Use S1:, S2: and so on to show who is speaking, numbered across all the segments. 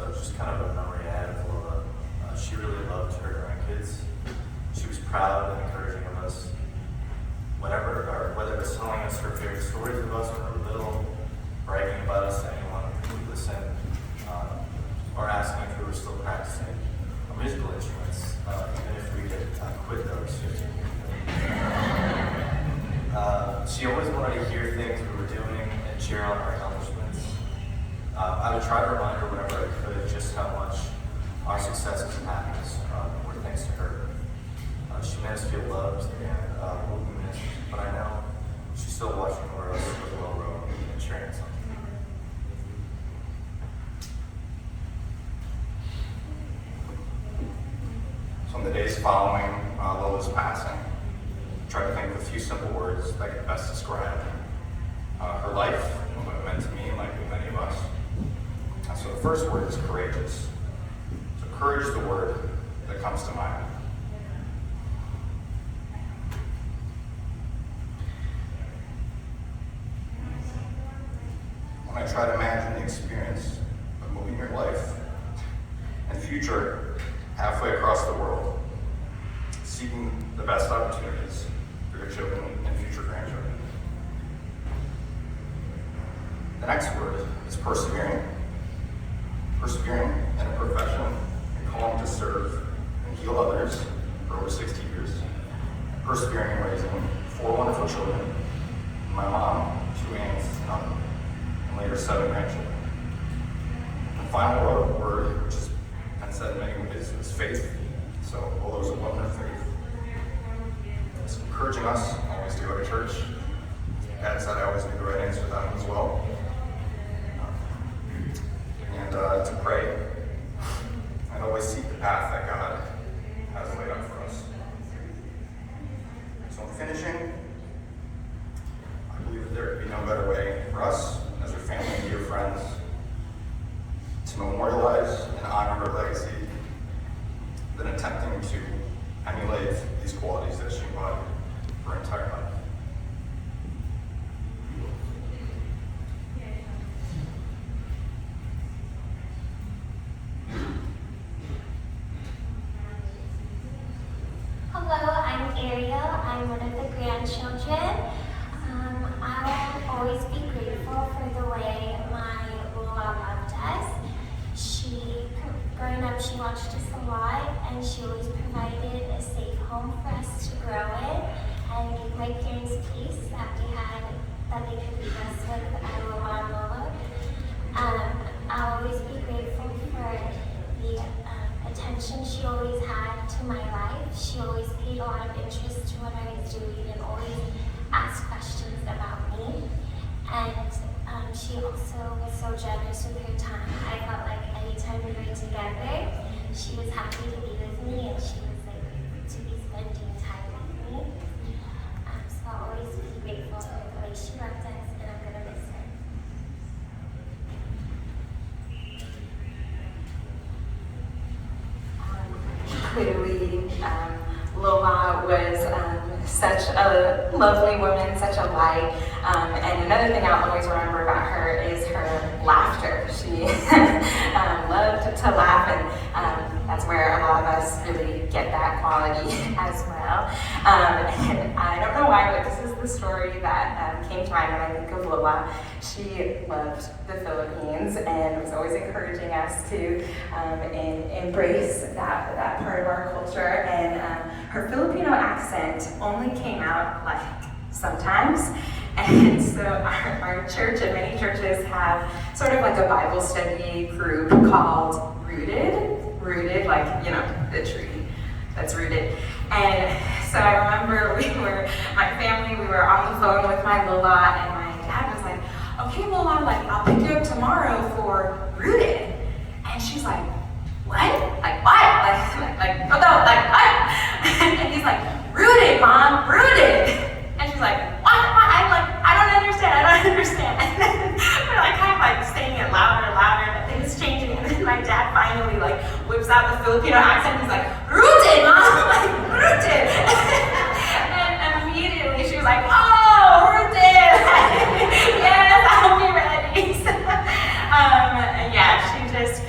S1: So it's just kind of a memory I had of Lola. She really loved her grandkids. She was proud and encouraging of us. Whether it was telling us her favorite stories of us when we were little, bragging about us to anyone who would listen, or asking if we were still practicing our musical instruments, even if we had quit those. She always wanted to hear things we were doing and cheer on our accomplishments. I would try to remind her whenever I could just how much our successes and happiness were thanks to her. She made us feel loved and will be missed, but I know she's still watching over us with a low road and cheering us on.
S2: So in the days following Lola's passing, I tried to think of a few simple words that could best describe her life and what it meant to me and likely many of us. And so the first word is courageous. So courage is the word that comes to mind. When I try to imagine the experience of moving your life and future halfway across the world, seeking the best opportunities for your children and future grandchildren. The next word is persevering. Persevering in a profession and calling to serve and heal others for over 60 years. Persevering in raising 4 wonderful children, my mom, 2 aunts, and later 7 grandchildren. The final word, which has been said in many ways, is faith. So all those are women of faith. It's encouraging us always to go to church. Dad said I always knew the right answer to that one as well. And to pray and always seek the path that God has laid out for us. So in finishing, I believe that there could be no better way for us as a family and dear friends to memorialize and honor her legacy than attempting to emulate these qualities that she embodied for her entire life.
S3: Hello, I'm Ariel. I'm one of the grandchildren. I'll always be grateful for the way my Lola loved us. Growing up, she watched us a lot, and she always provided a safe home for us to grow in, and gave my parents peace that they could leave us with Lola and Lola. I'll always be grateful for the attention she always had to my life. She always paid a lot of interest to what I was doing and always asked questions about me. And she also was so generous with her time. I felt like anytime we were together, she was happy to be with me and she was like to be spending time with me. So I'll always be grateful for the way she loved us, and I'm gonna miss her.
S4: Clearly, Lola was such a lovely woman, such a light. And another thing I'll always remember about her is her laughter. She loved to laugh, and that's where a lot of us really get that quality as well. And I don't know why, but this is the story that came to mind when I think of Lola. She loved the Philippines and was always encouraging us to embrace that part of our culture. And her Filipino accent only came out like sometimes. And so our church and many churches have sort of like a Bible study group called Rooted, like, you know, the tree that's rooted. And so I remember my family, we were on the phone with my Lola, and my dad was like, okay, Lola, like, I'll pick you up tomorrow for Rooted. And she's like, what? Like, what? Like, no, what? And he's like, Rooted, Mom, Rooted. And she's like, what? I don't understand. And then we're like kind of like saying it louder and louder, but things changing. And then my dad finally like whips out the Filipino accent. He's like, Rooted, Mom, like, Rooted. And immediately she was like, oh, Rooted. Yes, I'll be ready. So, yeah, she just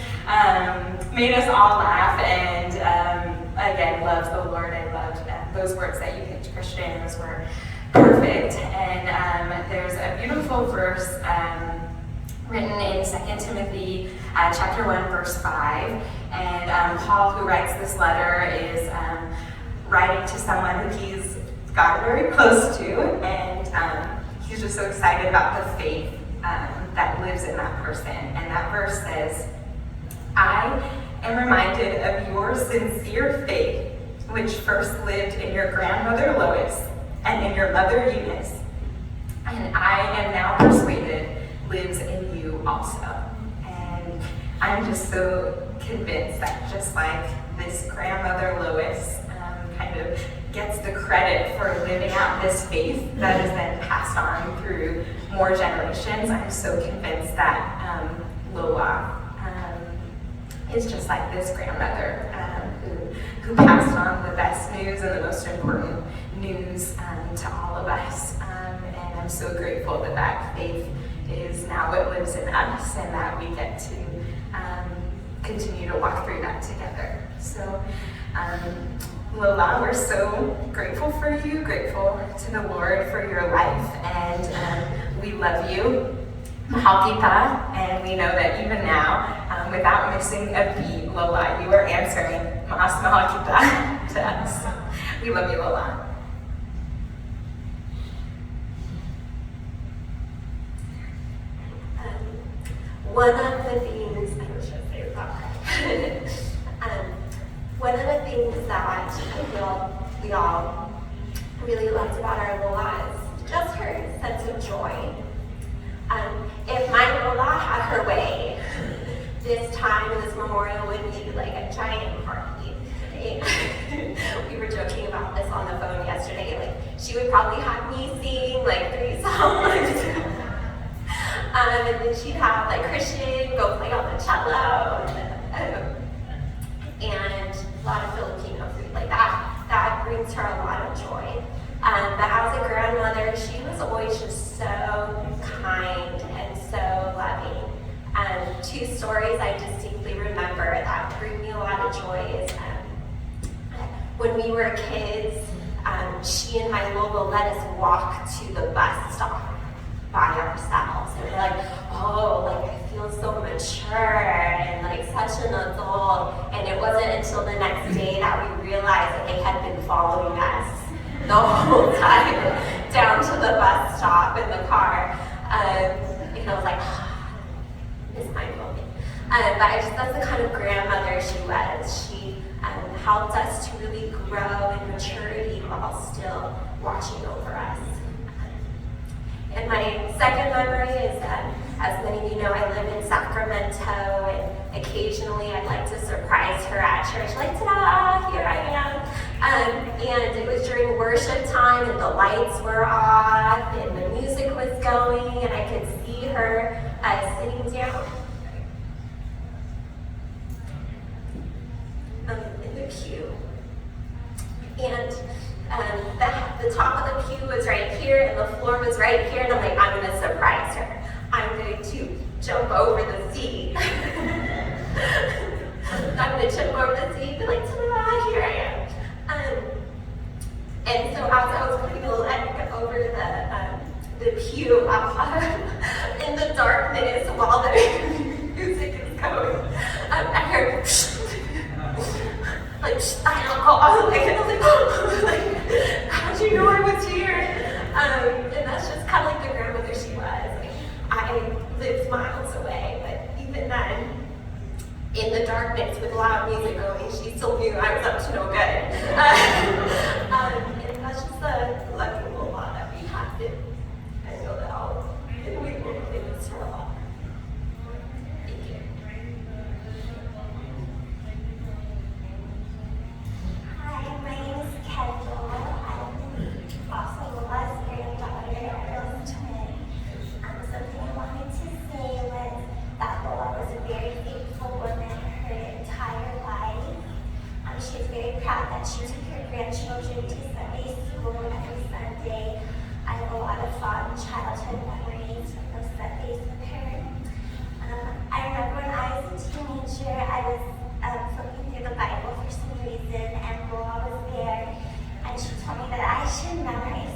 S4: perfect. And there's a beautiful verse written in 2 Timothy chapter 1, verse 5. And Paul, who writes this letter, is writing to someone who he's gotten very close to, and he's just so excited about the faith that lives in that person. And that verse says, I am reminded of your sincere faith, which first lived in your grandmother Lois and in your mother Eunice, and I am now persuaded lives in you also. And I'm just so convinced that just like this grandmother Lois kind of gets the credit for living out this faith that is then passed on through more generations, I'm so convinced that Lola is just like this grandmother who passed on the best news and the most important news to all of us. And I'm so grateful that that faith is now what lives in us, and that we get to continue to walk through that together. So, Lola, we're so grateful for you, grateful to the Lord for your life, and we love you. Mahal kita, and we know that even now, without missing a beat, Lola, you are answering Maas Mahal kita to us. We love you, Lola.
S5: One of the things, I don't should say it's not right. One of the things that I feel we all really loved about our Lola is just her sense of joy. If my Lola had her way, this time, this memorial would be like a giant party. We were joking about this on the phone yesterday. Like, she would probably have me sing like 3 songs. And then she'd have like Christian go play on the cello, and a lot of Filipino food like that. That brings her a lot of joy. But as a grandmother, she was always just so kind and so loving. 2 stories I distinctly remember that bring me a lot of joy is when we were kids, she and my Lola let us walk to the bus stop by ourselves. And we're like, oh, like I feel so mature and like such an adult. And it wasn't until the next day that we realized that they had been following us the whole time down to the bus stop in the car. And I was like, it's mind blowing. But that's the kind of grandmother she was. She helped us to really grow in maturity while still watching over us. And my second memory is, as many of you know, I live in Sacramento, and occasionally I'd like to surprise her at church, like, ta-da, here I am. And it was during worship time, and the lights were off, and the music was going, and I could see her sitting down in the pew. And the top of the pew was right here, and the floor was right here, and I'm like, I'm gonna surprise her. I'm going to jump over the seat. I'm gonna jump over the seat and be like, ta-da, here I am. And so as I was putting the leg over the pew, in the darkness while the music is going, I heard like, I don't know, I was like, oh, like, how'd you know I was here? And that's just kind of like the grandmother she was. Like, I lived miles away, but even then, in the darkness with loud music going, she still knew I was up to no good. And that's just the lucky little lot that we have to, I know that and we will really miss her a lot. Thank you.
S3: Hi, my name is Kendall. I'm also Lola's granddaughter, Earl's twin. Something I wanted to say was that Lola was a very faithful woman her entire life. She's very proud that she took her grandchildren to Sunday school every Sunday. I have a lot of fond childhood memories from those Sundays with her. I remember when I was a teenager, I was flipping through the Bible for some reason, and Lola was there, and she told me that I should memorize